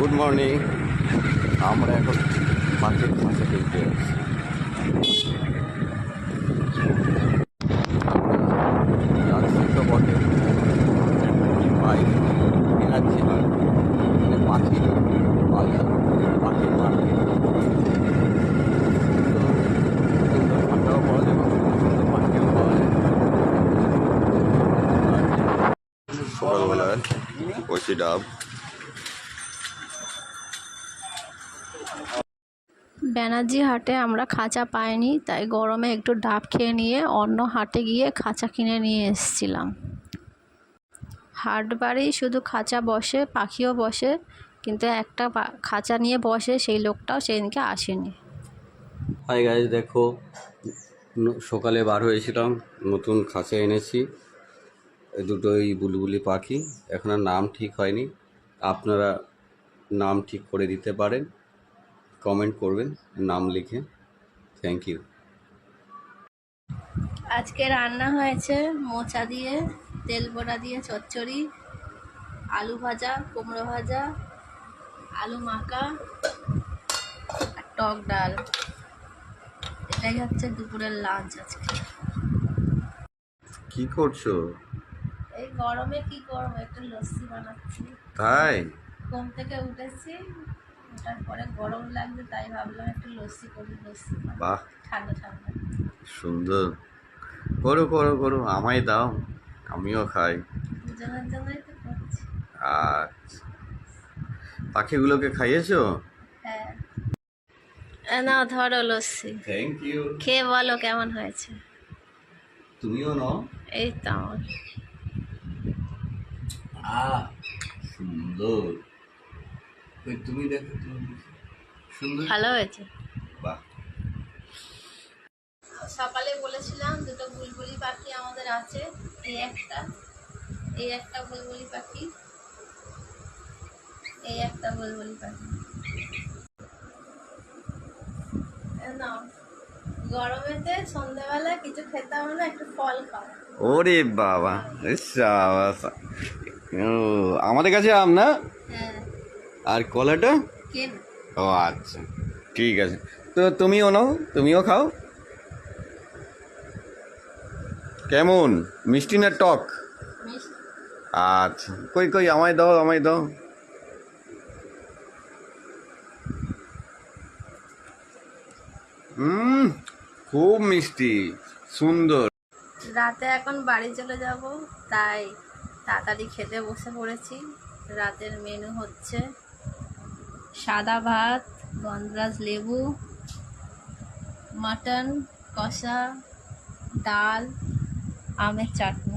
Good morning. আমরা এখন মাঠের কাছে দেখতে যাচ্ছি। যাচ্ছি তো বটে, বাইক এনার্জি হয়, মানে পাখির বাজার, পাখির মার্কেট। তো ঠান্ডাও পাওয়া যাবে, পাখিও পাওয়া যায়। সকালবেলায় বসি ডাব। ব্যানার্জি হাটে আমরা খাঁচা পাইনি, তাই গরমে একটু ডাব খেয়ে নিয়ে অন্য হাটে গিয়ে খাঁচা কিনে নিয়ে এসেছিলাম। হাট বাড়ি শুধু খাঁচা বসে, পাখিও বসে, কিন্তু একটা খাঁচা নিয়ে বসে সেই লোকটাও সেদিনকে আসেনি। হাই গাইজ, দেখো সকালে বার হয়েছিলাম, নতুন খাঁচা এনেছি। দুটোই বুলবুলি পাখি, এখন আর নাম ঠিক হয়নি। আপনারা নাম ঠিক করে দিতে পারেন, কমেন্ট করবেন নাম লিখে। Thank you. আজকে রান্না হয়েছে মোচা দিয়ে, তেল বড়া দিয়ে চচ্চড়ি, আলু ভাজা, কুমড়ো ভাজা, আলু মাখা আর টক ডাল। এটাই হচ্ছে দুপুরের লাঞ্চ আজকে। কি করছো? এই গরমে কি করবো, একটু লস্যি বানাচ্ছি। তাই ঘুম থেকে উঠেছি, ওঠার পরে গরম লাগছে, তাই ভাবলাম একটু লস্যি করি। লস্যি বাহ, ঠান্ডা ঠান্ডা। সুন্দর। করো করো করো, আমায় দাও, আমিও খাই। দুজনের জন্যই তো করছি। আচ্ছা, পাখিগুলোকে খাইয়েছো? হ্যাঁ, না ধরো লস্যি, থ্যাংক ইউ। খেয়ে বলো কেমন হয়েছে। তুমিও নাও। এই তো আমার সুন্দর। তুমি দেখো, সুন্দর, ভালো হয়েছে। বাহ। সকালে বলেছিলাম দুটো বুলবুলি পাখি আমাদের আছে। এই একটা বুলবুলি পাখি, এই একটা বুলবুলি পাখি। নাও, গরমেতে সন্ধ্যাবেলা কিছু খেতে হবে না, একটু ফল খাও। ওরে বাবা, সাবাস। ও, আমাদের কাছে আম না? হ্যাঁ। আর কলাটা? কেন? ও আচ্ছা, ঠিক আছে। তো তুমিও নাও, তুমিও খাও। কেমন, মিষ্টি না টক? মিষ্টি। আচ্ছা, কই কই, আমায় দাও, আমায় দাও। খুব মিষ্টি, সুন্দর। রাতে এখন বাড়ি চলে যাব, তাই তাড়াতাড়ি খেতে বসে পড়েছি। রাতের মেনু হচ্ছে সাদা ভাত, গন্ধরাজ লেবু, মাটন কষা, ডাল, আমের চাটনি।